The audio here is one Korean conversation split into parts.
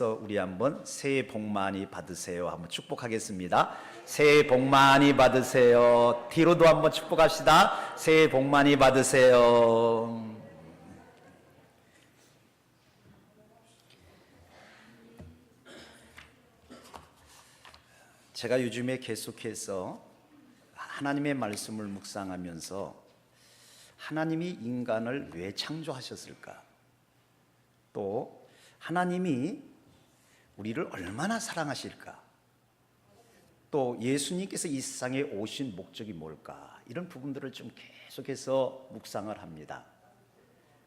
하면서 우리 한번 새해 복 많이 받으세요 한번 축복하겠습니다. 새해 복 많이 받으세요. 뒤로도 한번 축복합시다. 새해 복 많이 받으세요. 제가 요즘에 계속해서 하나님의 말씀을 묵상하면서 하나님이 인간을 왜 창조하셨을까? 또 하나님이 우리를 얼마나 사랑하실까? 또 예수님께서 이 세상에 오신 목적이 뭘까? 이런 부분들을 좀 계속해서 묵상을 합니다.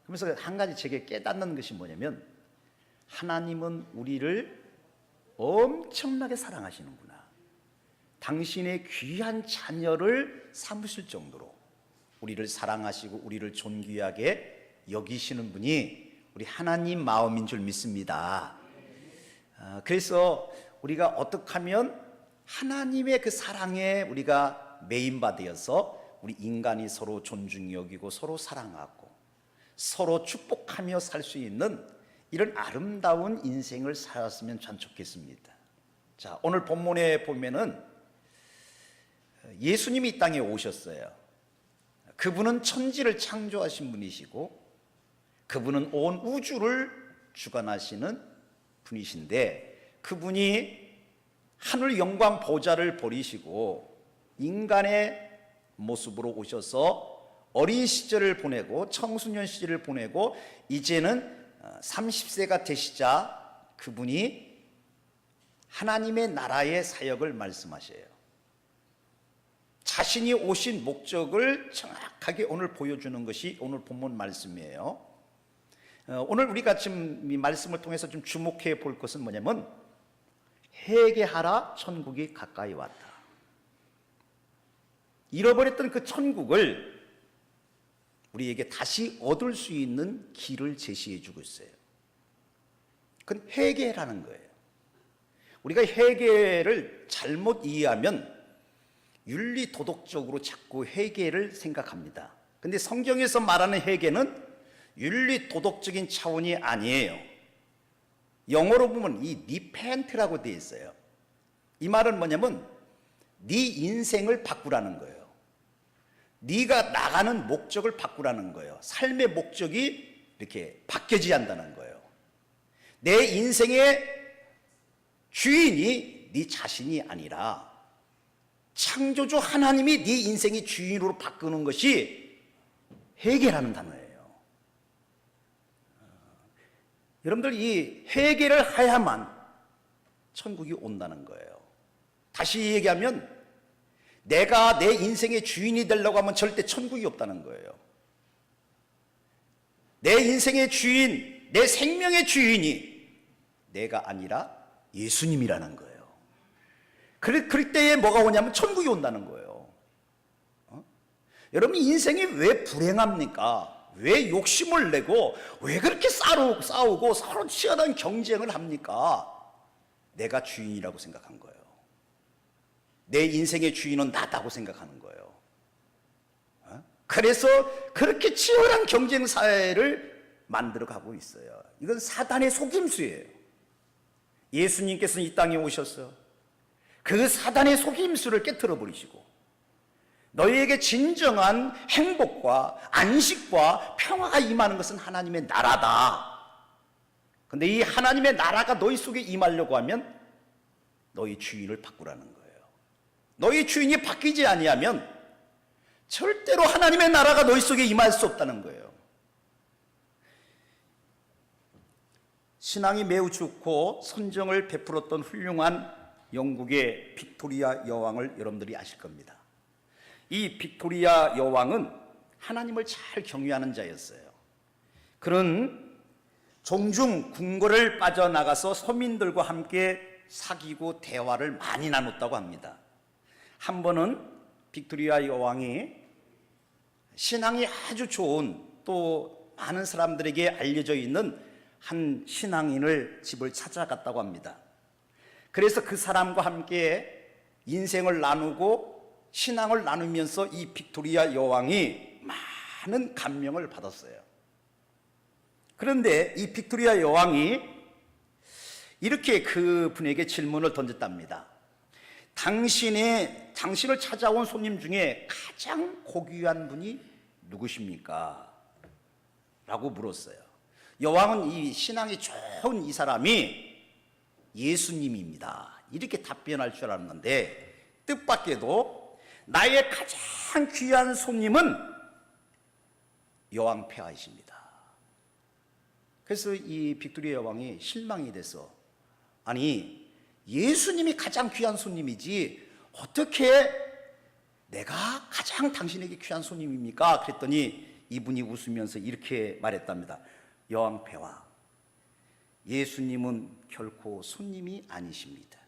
그러면서 한 가지 제게 깨닫는 것이 뭐냐면 하나님은 우리를 엄청나게 사랑하시는구나. 당신의 귀한 자녀를 삼으실 정도로 우리를 사랑하시고 우리를 존귀하게 여기시는 분이 우리 하나님 마음인 줄 믿습니다. 그래서 우리가 어떻게 하면 하나님의 그 사랑에 우리가 메인바되어서 우리 인간이 서로 존중히 여기고 서로 사랑하고 서로 축복하며 살 수 있는 이런 아름다운 인생을 살았으면 참 좋겠습니다. 자, 오늘 본문에 보면은 예수님이 이 땅에 오셨어요. 그분은 천지를 창조하신 분이시고 그분은 온 우주를 주관하시는 분이신데 그분이 하늘 영광 보좌를 버리시고 인간의 모습으로 오셔서 어린 시절을 보내고 청소년 시절을 보내고 이제는 30세가 되시자 그분이 하나님의 나라의 사역을 말씀하셔요. 자신이 오신 목적을 정확하게 오늘 보여주는 것이 오늘 본문 말씀이에요. 오늘 우리가 지금 이 말씀을 통해서 좀 주목해 볼 것은 뭐냐면 회개하라 천국이 가까이 왔다. 잃어버렸던 그 천국을 우리에게 다시 얻을 수 있는 길을 제시해 주고 있어요. 그건 회개라는 거예요. 우리가 회개를 잘못 이해하면 윤리 도덕적으로 자꾸 회개를 생각합니다. 근데 성경에서 말하는 회개는 윤리 도덕적인 차원이 아니에요. 영어로 보면 이 repent라고 되어 있어요. 이 말은 뭐냐면 네 인생을 바꾸라는 거예요. 네가 나가는 목적을 바꾸라는 거예요. 삶의 목적이 이렇게 바뀌어져야 한다는 거예요. 내 인생의 주인이 네 자신이 아니라 창조주 하나님이 네 인생의 주인으로 바꾸는 것이 회개라는 단어예요. 여러분들 이 회개를 해야만 천국이 온다는 거예요. 다시 얘기하면 내가 내 인생의 주인이 되려고 하면 절대 천국이 없다는 거예요. 내 인생의 주인, 내 생명의 주인이 내가 아니라 예수님이라는 거예요. 그럴 때에 뭐가 오냐면 천국이 온다는 거예요. 여러분 인생이 왜 불행합니까? 왜 욕심을 내고 왜 그렇게 싸우고 서로 치열한 경쟁을 합니까? 내가 주인이라고 생각한 거예요. 내 인생의 주인은 나다고 생각하는 거예요. 그래서 그렇게 치열한 경쟁 사회를 만들어가고 있어요. 이건 사단의 속임수예요. 예수님께서는 이 땅에 오셔서 그 사단의 속임수를 깨트려 버리시고 너희에게 진정한 행복과 안식과 평화가 임하는 것은 하나님의 나라다. 근데 이 하나님의 나라가 너희 속에 임하려고 하면 너희 주인을 바꾸라는 거예요. 너희 주인이 바뀌지 아니하면 절대로 하나님의 나라가 너희 속에 임할 수 없다는 거예요. 신앙이 매우 좋고 선정을 베풀었던 훌륭한 영국의 빅토리아 여왕을 여러분들이 아실 겁니다. 이 빅토리아 여왕은 하나님을 잘 경외하는 자였어요. 그는 종중 궁궐을 빠져나가서 서민들과 함께 사귀고 대화를 많이 나눴다고 합니다. 한 번은 빅토리아 여왕이 신앙이 아주 좋은 또 많은 사람들에게 알려져 있는 한 신앙인을 집을 찾아갔다고 합니다. 그래서 그 사람과 함께 인생을 나누고 신앙을 나누면서 이 빅토리아 여왕이 많은 감명을 받았어요. 그런데 이 빅토리아 여왕이 이렇게 그 분에게 질문을 던졌답니다. 당신을 찾아온 손님 중에 가장 고귀한 분이 누구십니까? 라고 물었어요. 여왕은 이 신앙이 좋은 이 사람이 예수님입니다, 이렇게 답변할 줄 알았는데, 뜻밖에도 나의 가장 귀한 손님은 여왕 폐하이십니다. 그래서 이 빅토리아 여왕이 실망이 돼서, 아니 예수님이 가장 귀한 손님이지 어떻게 내가 가장 당신에게 귀한 손님입니까? 그랬더니 이분이 웃으면서 이렇게 말했답니다. 여왕 폐하, 예수님은 결코 손님이 아니십니다.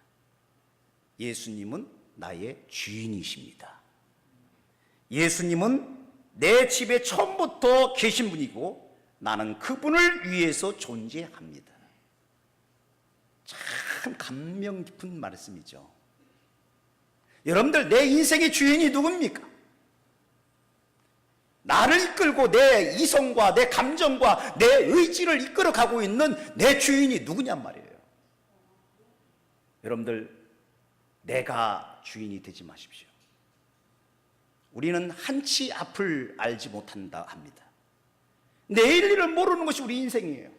예수님은 나의 주인이십니다. 예수님은 내 집에 처음부터 계신 분이고 나는 그분을 위해서 존재합니다. 참 감명 깊은 말씀이죠. 여러분들, 내 인생의 주인이 누굽니까? 나를 이끌고 내 이성과 내 감정과 내 의지를 이끌어 가고 있는 내 주인이 누구냔 말이에요. 여러분들, 내가 주인이 되지 마십시오. 우리는 한치 앞을 알지 못한다 합니다. 내일 일을 모르는 것이 우리 인생이에요.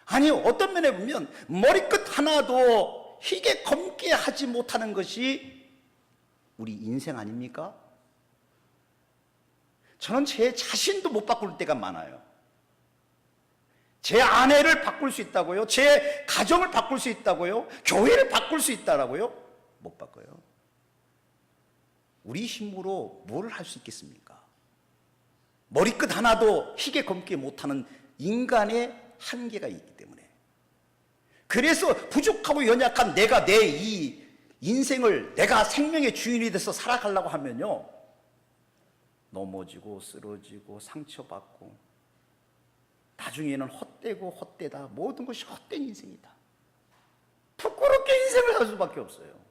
아니, 어떤 면에 보면 머리끝 하나도 희게 검게 하지 못하는 것이 우리 인생 아닙니까? 저는 제 자신도 못 바꿀 때가 많아요. 제 아내를 바꿀 수 있다고요? 제 가정을 바꿀 수 있다고요? 교회를 바꿀 수 있다라고요? 못 바꿔요. 우리 힘으로 뭘 할 수 있겠습니까? 머리끝 하나도 희게 검게 못하는 인간의 한계가 있기 때문에, 그래서 부족하고 연약한 내가 내 이 인생을 내가 생명의 주인이 돼서 살아가려고 하면요, 넘어지고 쓰러지고 상처받고 나중에는 헛되고 헛되다, 모든 것이 헛된 인생이다, 부끄럽게 인생을 살 수밖에 없어요.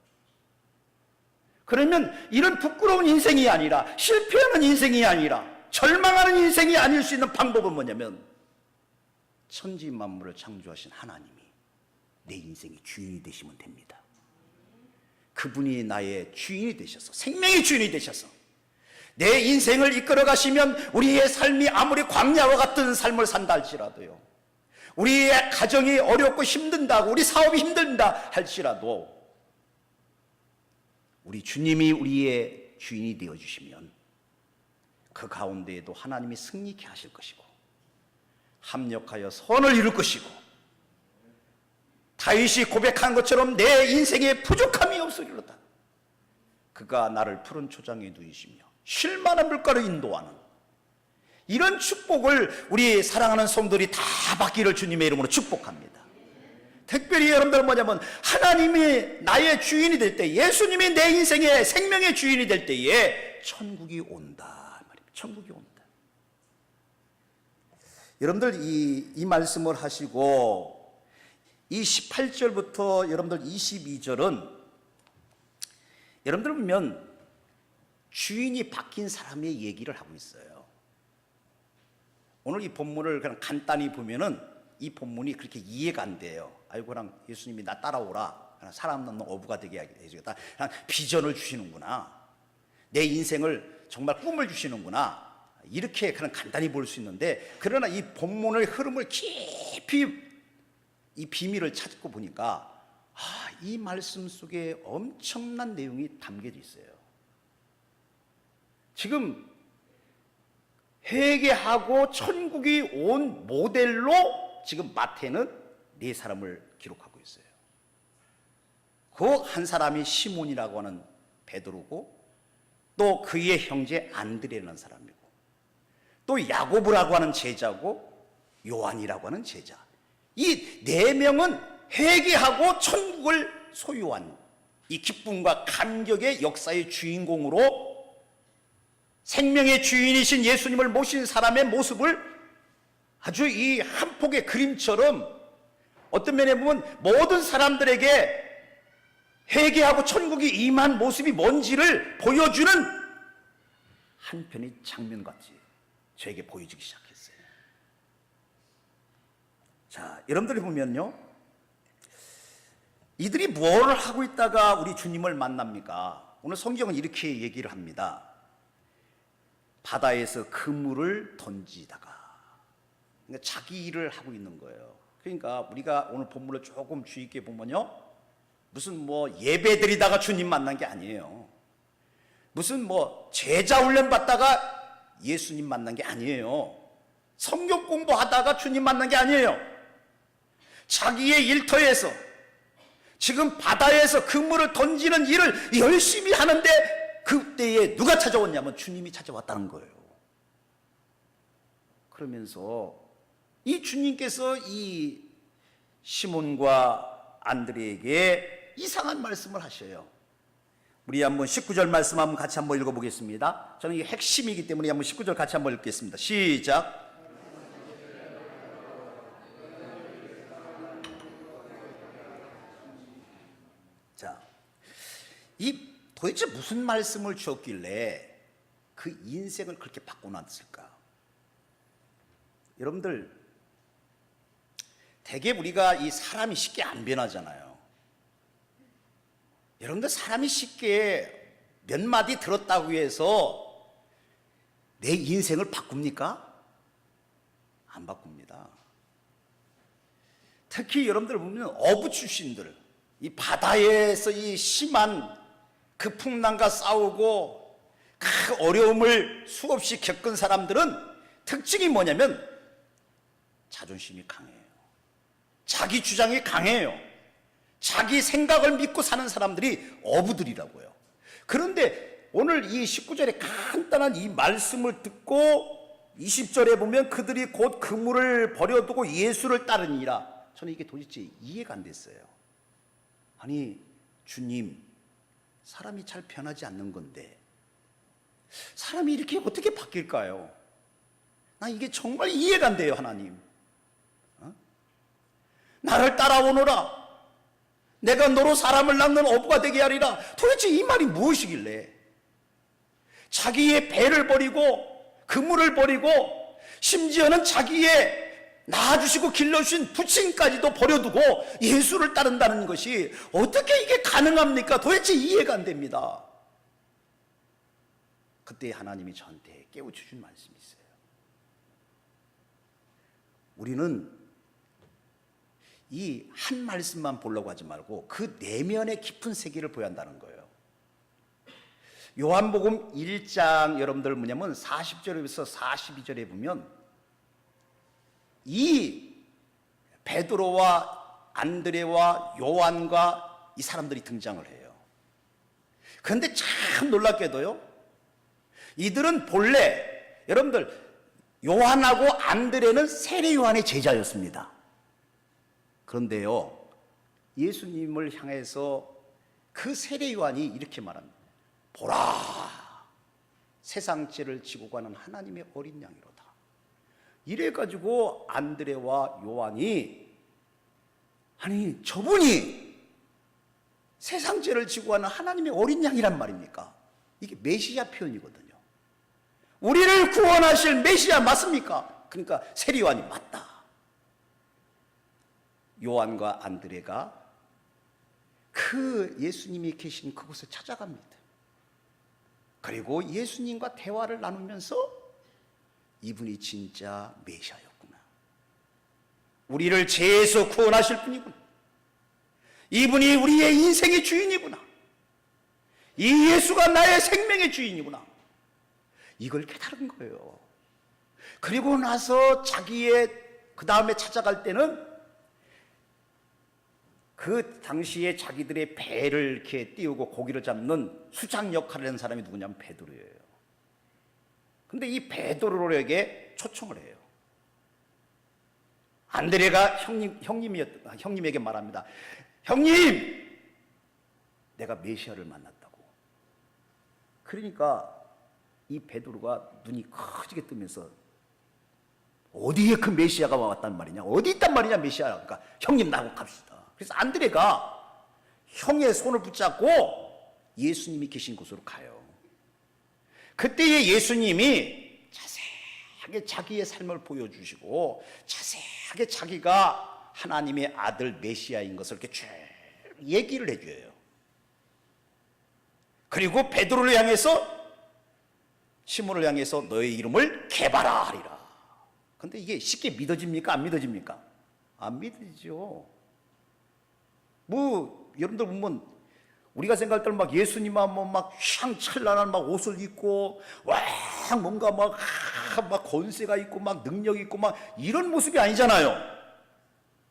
그러면 이런 부끄러운 인생이 아니라, 실패하는 인생이 아니라, 절망하는 인생이 아닐 수 있는 방법은 뭐냐면, 천지 만물을 창조하신 하나님이 내 인생의 주인이 되시면 됩니다. 그분이 나의 주인이 되셔서, 생명의 주인이 되셔서 내 인생을 이끌어 가시면 우리의 삶이 아무리 광야와 같은 삶을 산다 할지라도요, 우리의 가정이 어렵고 힘든다고, 우리 사업이 힘든다 할지라도 우리 주님이 우리의 주인이 되어주시면 그 가운데에도 하나님이 승리케 하실 것이고, 합력하여 선을 이룰 것이고, 다윗이 고백한 것처럼 내 인생에 부족함이 없으리로다. 그가 나를 푸른 초장에 누이시며 쉴만한 물가로 인도하는, 이런 축복을 우리 사랑하는 성도들이 다 받기를 주님의 이름으로 축복합니다. 특별히 여러분들 뭐냐면, 하나님이 나의 주인이 될 때, 예수님이 내 인생의 생명의 주인이 될 때에 천국이 온다 말입니다. 천국이 온다. 여러분들 이 말씀을 하시고, 이 18절부터 여러분들 22절은 여러분들 보면 주인이 바뀐 사람의 얘기를 하고 있어요. 오늘 이 본문을 그냥 간단히 보면은 이 본문이 그렇게 이해가 안 돼요. 아이고, 그냥 예수님이 나 따라오라, 그냥 사람 넘는 어부가 되게 해주겠다, 그냥 비전을 주시는구나, 내 인생을 정말 꿈을 주시는구나, 이렇게 그냥 간단히 볼 수 있는데, 그러나 이 본문의 흐름을 깊이 이 비밀을 찾고 보니까, 이 말씀 속에 엄청난 내용이 담겨져 있어요. 지금 회개하고 천국이 온 모델로 지금 마태는 네 사람을 기록하고 있어요. 그 한 사람이 시몬이라고 하는 베드로고, 또 그의 형제 안드레라는 사람이고, 또 야고보라고 하는 제자고, 요한이라고 하는 제자. 이 네 명은 회개하고 천국을 소유한 이 기쁨과 감격의 역사의 주인공으로 생명의 주인이신 예수님을 모신 사람의 모습을 아주 이 한 폭의 그림처럼, 어떤 면에 보면 모든 사람들에게 회개하고 천국이 임한 모습이 뭔지를 보여주는 한 편의 장면같이 저에게 보여지기 시작했어요. 자, 여러분들이 보면요, 이들이 뭘 하고 있다가 우리 주님을 만납니까? 오늘 성경은 이렇게 얘기를 합니다. 바다에서 그물을 던지다가, 그러니까 자기 일을 하고 있는 거예요. 그러니까 우리가 오늘 본문을 조금 주의 있게 보면요, 무슨 뭐 예배 드리다가 주님 만난 게 아니에요. 무슨 뭐 제자 훈련 받다가 예수님 만난 게 아니에요. 성경 공부하다가 주님 만난 게 아니에요. 자기의 일터에서 지금 바다에서 그물을 던지는 일을 열심히 하는데 그때에 누가 찾아왔냐면 주님이 찾아왔다는 거예요. 그러면서 이 주님께서 이 시몬과 안드레에게 이상한 말씀을 하셔요. 우리 한번 19절 말씀 한번 같이 한번 읽어보겠습니다. 저는 이게 핵심이기 때문에 한번 19절 같이 한번 읽겠습니다. 시작. 자, 이 도대체 무슨 말씀을 주었길래 그 인생을 그렇게 바꿔놨을까? 여러분들, 대개 우리가 이 사람이 쉽게 안 변하잖아요. 여러분들, 사람이 쉽게 몇 마디 들었다고 해서 내 인생을 바꿉니까? 안 바꿉니다. 특히 여러분들 보면 어부 출신들, 이 바다에서 이 심한 그 풍랑과 싸우고 그 어려움을 수없이 겪은 사람들은 특징이 뭐냐면 자존심이 강해요. 자기 주장이 강해요. 자기 생각을 믿고 사는 사람들이 어부들이라고요. 그런데 오늘 이 19절에 간단한 이 말씀을 듣고 20절에 보면 그들이 곧 그물을 버려두고 예수를 따르니라. 저는 이게 도대체 이해가 안 됐어요. 아니, 주님, 사람이 잘 변하지 않는 건데 사람이 이렇게 어떻게 바뀔까요? 나 이게 정말 이해가 안 돼요. 하나님, 나를 따라오너라, 내가 너로 사람을 낚는 어부가 되게 하리라. 도대체 이 말이 무엇이길래 자기의 배를 버리고 그물을 버리고 심지어는 자기의 낳아주시고 길러주신 부친까지도 버려두고 예수를 따른다는 것이 어떻게 이게 가능합니까? 도대체 이해가 안 됩니다. 그때 하나님이 저한테 깨우쳐준 말씀이 있어요. 우리는 이 한 말씀만 보려고 하지 말고 그 내면의 깊은 세계를 보여야 한다는 거예요. 요한복음 1장 여러분들 뭐냐면 40절에서 42절에 보면 이 베드로와 안드레와 요한과 이 사람들이 등장을 해요. 그런데 참 놀랍게도요, 이들은 본래 여러분들 요한하고 안드레는 세례 요한의 제자였습니다. 그런데요, 예수님을 향해서 그 세례 요한이 이렇게 말합니다. 보라, 세상 죄를 지고 가는 하나님의 어린 양이로다. 이래가지고 안드레와 요한이, 아니 저분이 세상 죄를 지고 가는 하나님의 어린 양이란 말입니까? 이게 메시아 표현이거든요. 우리를 구원하실 메시아 맞습니까? 그러니까 세례 요한이 맞다. 요한과 안드레가 그 예수님이 계신 그곳에 찾아갑니다. 그리고 예수님과 대화를 나누면서 이분이 진짜 메시아였구나, 우리를 죄에서 구원하실 분이구나, 이분이 우리의 인생의 주인이구나, 이 예수가 나의 생명의 주인이구나, 이걸 깨달은 거예요. 그리고 나서 자기의 그 다음에 찾아갈 때는 그 당시에 자기들의 배를 이렇게 띄우고 고기를 잡는 수장 역할을 하는 사람이 누구냐면 베드로예요. 근데 이 베드로에게 초청을 해요. 안드레가 형님에게 말합니다. 형님, 내가 메시아를 만났다고. 그러니까 이 베드로가 눈이 커지게 뜨면서 어디에 그 메시아가 왔단 말이냐, 어디 있단 말이냐 메시아가. 그러니까 형님, 나하고 갑시다. 그래서 안드레가 형의 손을 붙잡고 예수님이 계신 곳으로 가요. 그때의 예수님이 자세하게 자기의 삶을 보여주시고 자세하게 자기가 하나님의 아들 메시아인 것을 이렇게 쭉 얘기를 해줘요. 그리고 베드로를 향해서, 시몬을 향해서 너의 이름을 게바라 하리라. 근데 이게 쉽게 믿어집니까? 안 믿어집니까? 안 믿어지죠. 여러분들 보면 우리가 생각할 때는 막 예수님 막 샹찬란한 막 옷을 입고 뭔가 막 권세가 있고 막 능력이 있고 막 이런 모습이 아니잖아요.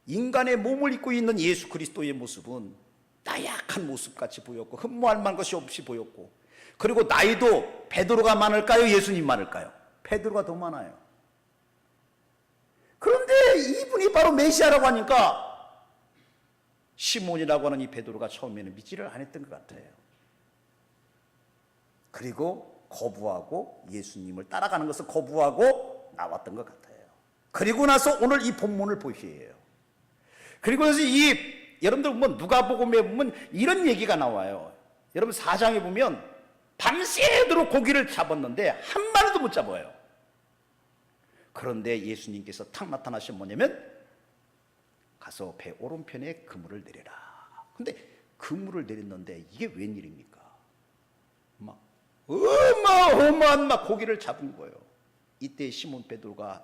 인간의 몸을 입고 있는 예수 그리스도의 모습은 나약한 모습같이 보였고 흠모할 만한 것이 없이 보였고, 그리고 나이도 베드로가 많을까요? 예수님 많을까요? 베드로가 더 많아요. 그런데 이분이 바로 메시아라고 하니까 시몬이라고 하는 이 베드로가 처음에는 믿지를 않았던 것 같아요. 그리고 거부하고 예수님을 따라가는 것을 거부하고 나왔던 것 같아요. 그리고 나서 오늘 이 본문을 보시에요. 그리고 나서 여러분들 보면 누가복음에 보면 이런 얘기가 나와요. 여러분 4장에 보면 밤새도록 고기를 잡았는데 한 마리도 못 잡아요. 그런데 예수님께서 탁 나타나신 뭐냐면 가서 배 오른편에 그물을 내려라. 근데 그물을 내렸는데 이게 웬일입니까? 막 어마어마한 막 고기를 잡은 거예요. 이때 시몬 베드로가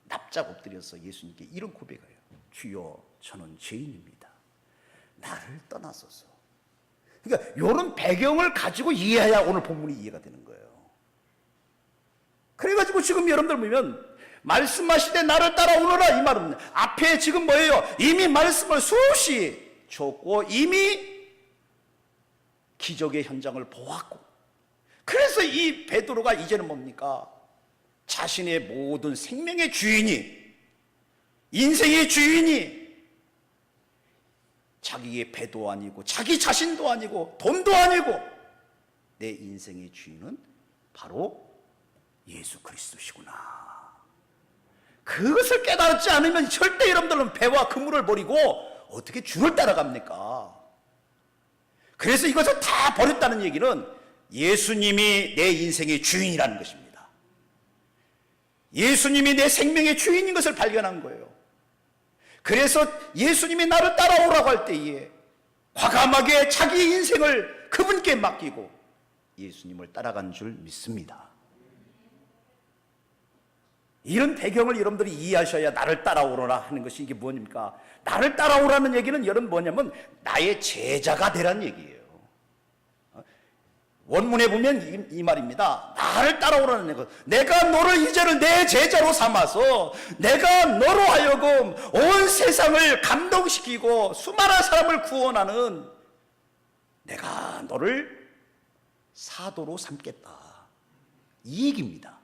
납작 엎드려서 예수님께 이런 고백해요. 주여, 저는 죄인입니다. 나를 떠나소서. 그러니까 이런 배경을 가지고 이해해야 오늘 본문이 이해가 되는 거예요. 그래가지고 지금 여러분들 보면 말씀하시되 나를 따라오너라 이 말은 앞에 지금 뭐예요? 이미 말씀을 수없이 줬고 이미 기적의 현장을 보았고, 그래서 이 베드로가 이제는 뭡니까? 자신의 모든 생명의 주인이, 인생의 주인이 자기의 배도 아니고 자기 자신도 아니고 돈도 아니고 내 인생의 주인은 바로 예수 그리스도시구나. 그것을 깨닫지 않으면 절대 여러분들은 배와 그물을 버리고 어떻게 주를 따라갑니까? 그래서 이것을 다 버렸다는 얘기는 예수님이 내 인생의 주인이라는 것입니다. 예수님이 내 생명의 주인인 것을 발견한 거예요. 그래서 예수님이 나를 따라오라고 할 때에 과감하게 자기 인생을 그분께 맡기고 예수님을 따라간 줄 믿습니다. 이런 배경을 여러분들이 이해하셔야 나를 따라오라 하는 것이 이게 뭐입니까? 나를 따라오라는 얘기는 여러분 뭐냐면 나의 제자가 되라는 얘기예요. 원문에 보면 이 말입니다. 나를 따라오라는 것. 내가 너를 이제는 내 제자로 삼아서 내가 너로 하여금 온 세상을 감동시키고 수많은 사람을 구원하는, 내가 너를 사도로 삼겠다. 이 얘기입니다.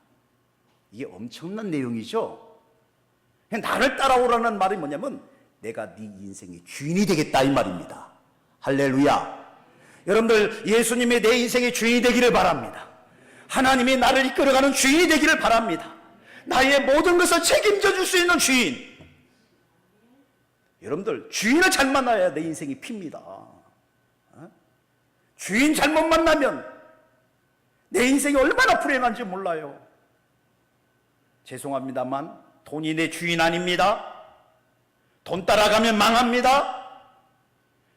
이게 엄청난 내용이죠. 나를 따라오라는 말이 뭐냐면 내가 네 인생의 주인이 되겠다 이 말입니다. 할렐루야. 여러분들 예수님이 내 인생의 주인이 되기를 바랍니다. 하나님이 나를 이끌어가는 주인이 되기를 바랍니다. 나의 모든 것을 책임져 줄 수 있는 주인. 여러분들 주인을 잘 만나야 내 인생이 핍니다. 주인 잘못 만나면 내 인생이 얼마나 불행한지 몰라요. 죄송합니다만 돈이 내 주인 아닙니다. 돈 따라가면 망합니다.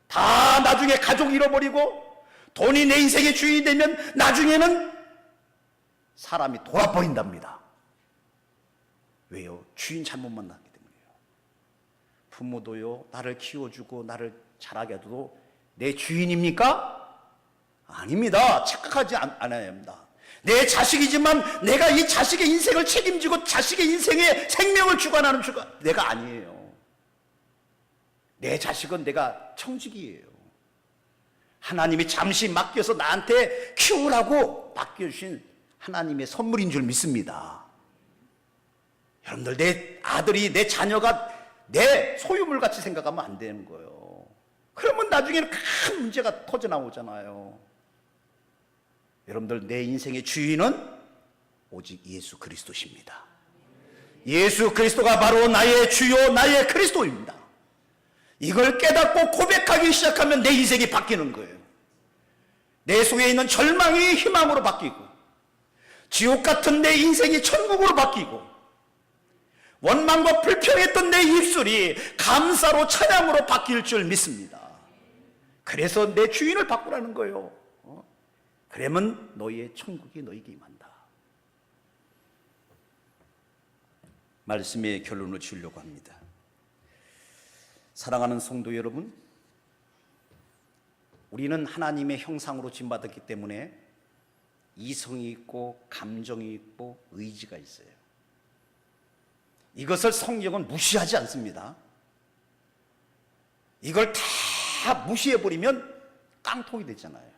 다 나중에 가족 잃어버리고 돈이 내 인생의 주인이 되면 나중에는 사람이 돌아버린답니다. 왜요? 주인 잘못 만났기 때문이에요. 부모도요, 나를 키워주고 나를 자라게 해도 내 주인입니까? 아닙니다. 착각하지 않아야 합니다. 내 자식이지만 내가 이 자식의 인생을 책임지고 자식의 인생에 생명을 주관하는 주가 내가 아니에요. 내 자식은 내가 청직이에요. 하나님이 잠시 맡겨서 나한테 키우라고 맡겨주신 하나님의 선물인 줄 믿습니다. 여러분들 내 아들이, 내 자녀가 내 소유물같이 생각하면 안 되는 거예요. 그러면 나중에는 큰 문제가 터져나오잖아요. 여러분들 내 인생의 주인은 오직 예수 그리스도십니다. 예수 그리스도가 바로 나의 주요 나의 그리스도입니다. 이걸 깨닫고 고백하기 시작하면 내 인생이 바뀌는 거예요. 내 속에 있는 절망이 희망으로 바뀌고 지옥 같은 내 인생이 천국으로 바뀌고 원망과 불평했던 내 입술이 감사로 찬양으로 바뀔 줄 믿습니다. 그래서 내 주인을 바꾸라는 거예요. 그러면 너희의 천국이 너희에게 임한다. 말씀의 결론을 지으려고 합니다. 사랑하는 성도 여러분, 우리는 하나님의 형상으로 지음받았기 때문에 이성이 있고 감정이 있고 의지가 있어요. 이것을 성경은 무시하지 않습니다. 이걸 다 무시해버리면 깡통이 되잖아요.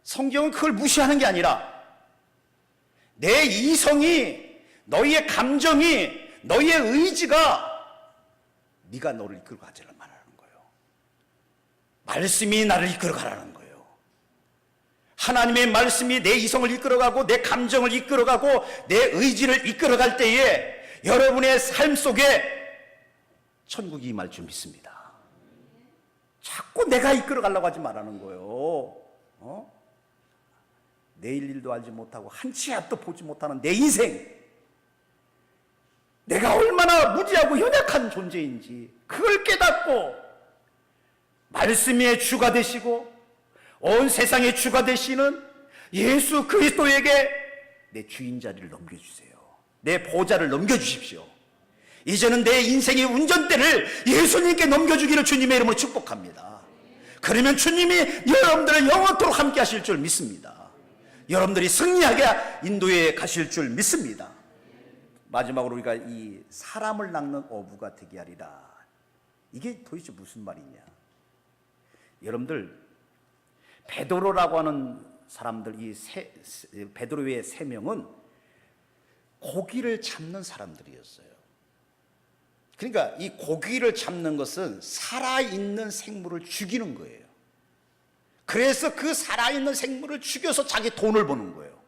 성경은 그걸 무시하는 게 아니라 내 이성이, 너희의 감정이, 너희의 의지가 네가 너를 이끌어 가자는 말하는 거예요. 말씀이 나를 이끌어 가라는 거예요. 하나님의 말씀이 내 이성을 이끌어가고 내 감정을 이끌어가고 내 의지를 이끌어갈 때에 여러분의 삶 속에 천국이 임할 줄 믿습니다. 자꾸 내가 이끌어가려고 하지 말라는 거예요. 내일 일도 알지 못하고 한 치 앞도 보지 못하는 내 인생, 내가 얼마나 무지하고 연약한 존재인지 그걸 깨닫고 말씀의 주가 되시고 온 세상의 주가 되시는 예수 그리스도에게 내 주인 자리를 넘겨주세요. 내 보좌를 넘겨주십시오. 이제는 내 인생의 운전대를 예수님께 넘겨주기를 주님의 이름으로 축복합니다. 그러면 주님이 여러분들을 영원토록 함께 하실 줄 믿습니다. 여러분들이 승리하게 인도해 가실 줄 믿습니다. 마지막으로 우리가 이 사람을 낚는 어부가 되게 하리라. 이게 도대체 무슨 말이냐? 여러분들, 베드로라고 하는 사람들, 베드로의 세 명은 고기를 잡는 사람들이었어요. 그러니까 이 고기를 잡는 것은 살아있는 생물을 죽이는 거예요. 그래서 그 살아있는 생물을 죽여서 자기 돈을 버는 거예요.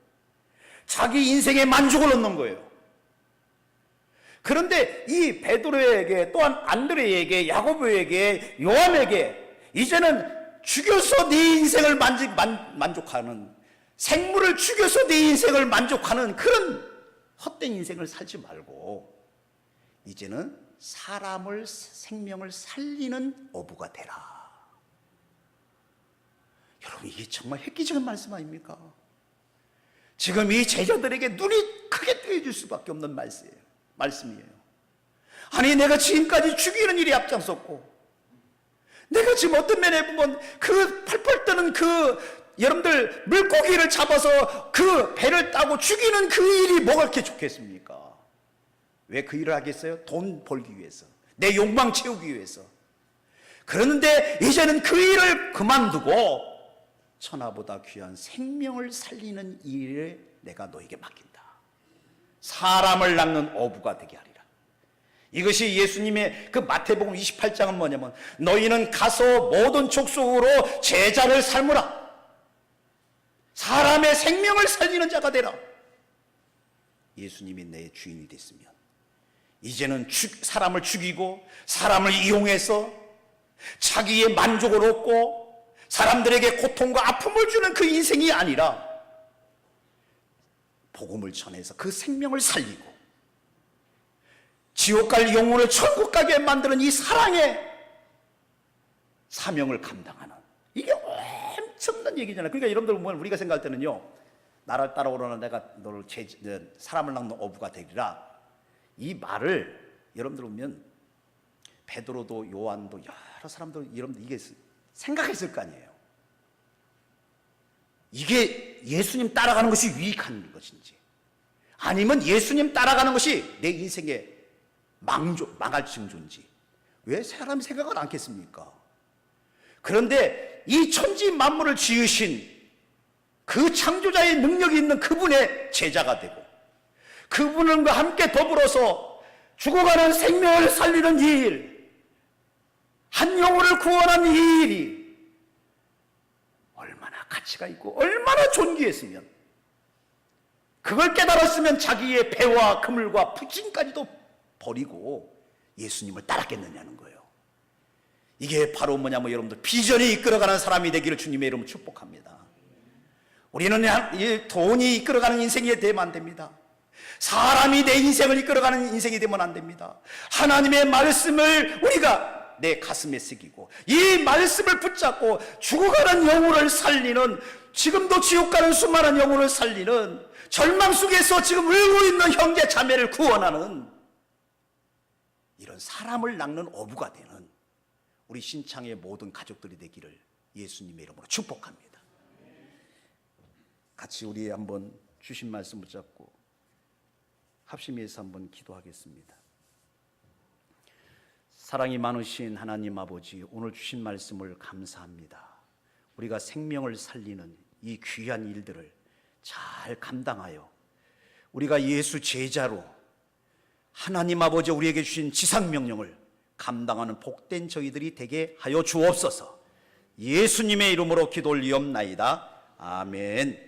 자기 인생의 만족을 얻는 거예요. 그런데 이 베드로에게, 또한 안드레에게, 야고보에게, 요한에게 이제는 죽여서 네 인생을 만족하는, 생물을 죽여서 네 인생을 만족하는 그런 헛된 인생을 살지 말고 이제는 생명을 살리는 어부가 되라. 여러분, 이게 정말 획기적인 말씀 아닙니까? 지금 이 제자들에게 눈이 크게 뜨여질 수밖에 없는 말씀이에요. 아니, 내가 지금까지 죽이는 일이 앞장섰고, 내가 지금 어떤 면에 보면 그 펄펄 뜨는 여러분들 물고기를 잡아서 그 배를 따고 죽이는 그 일이 뭐가 그렇게 좋겠습니까? 왜 그 일을 하겠어요? 돈 벌기 위해서, 내 욕망 채우기 위해서. 그런데 이제는 그 일을 그만두고 천하보다 귀한 생명을 살리는 일을 내가 너에게 맡긴다. 사람을 낚는 어부가 되게 하리라. 이것이 예수님의 그 마태복음 28장은 뭐냐면, 너희는 가서 모든 족속으로 제자를 삼으라. 사람의 생명을 살리는 자가 되라. 예수님이 내 주인이 됐으면 이제는 사람을 죽이고 사람을 이용해서 자기의 만족을 얻고 사람들에게 고통과 아픔을 주는 그 인생이 아니라 복음을 전해서 그 생명을 살리고 지옥 갈 영혼을 천국 가게 만드는 이 사랑의 사명을 감당하는, 이게 엄청난 얘기잖아요. 그러니까 여러분들 보면 우리가 생각할 때는요, 나를 따라오라는 내가 너를 사람을 낚는 어부가 되리라, 이 말을 여러분들 보면 베드로도 요한도 여러 사람들, 여러분들 이게 생각했을 거 아니에요. 이게 예수님 따라가는 것이 유익한 것인지, 아니면 예수님 따라가는 것이 내 인생의 망할 징조인지 왜 사람이 생각을 않겠습니까? 그런데 이 천지 만물을 지으신 그 창조자의 능력이 있는 그분의 제자가 되고 그분과 함께 더불어서 죽어가는 생명을 살리는 일, 한 영혼을 구원하는 이 일이 얼마나 가치가 있고 얼마나 존귀했으면, 그걸 깨달았으면 자기의 배와 그물과 부진까지도 버리고 예수님을 따랐겠느냐는 거예요. 이게 바로 뭐냐면 여러분들, 비전이 이끌어가는 사람이 되기를 주님의 이름으로 축복합니다. 우리는 돈이 이끌어가는 인생이 되면 안 됩니다. 사람이 내 인생을 이끌어가는 인생이 되면 안 됩니다. 하나님의 말씀을 우리가 내 가슴에 새기고 이 말씀을 붙잡고 죽어가는 영혼을 살리는, 지금도 지옥 가는 수많은 영혼을 살리는, 절망 속에서 지금 울고 있는 형제 자매를 구원하는 이런 사람을 낚는 어부가 되는 우리 신창의 모든 가족들이 되기를 예수님의 이름으로 축복합니다. 같이 우리 한번 주신 말씀 붙잡고 합심해서 한번 기도하겠습니다. 사랑이 많으신 하나님 아버지, 오늘 주신 말씀을 감사합니다. 우리가 생명을 살리는 이 귀한 일들을 잘 감당하여 우리가 예수 제자로 하나님 아버지 우리에게 주신 지상명령을 감당하는 복된 저희들이 되게 하여 주옵소서. 예수님의 이름으로 기도 올리옵나이다. 아멘.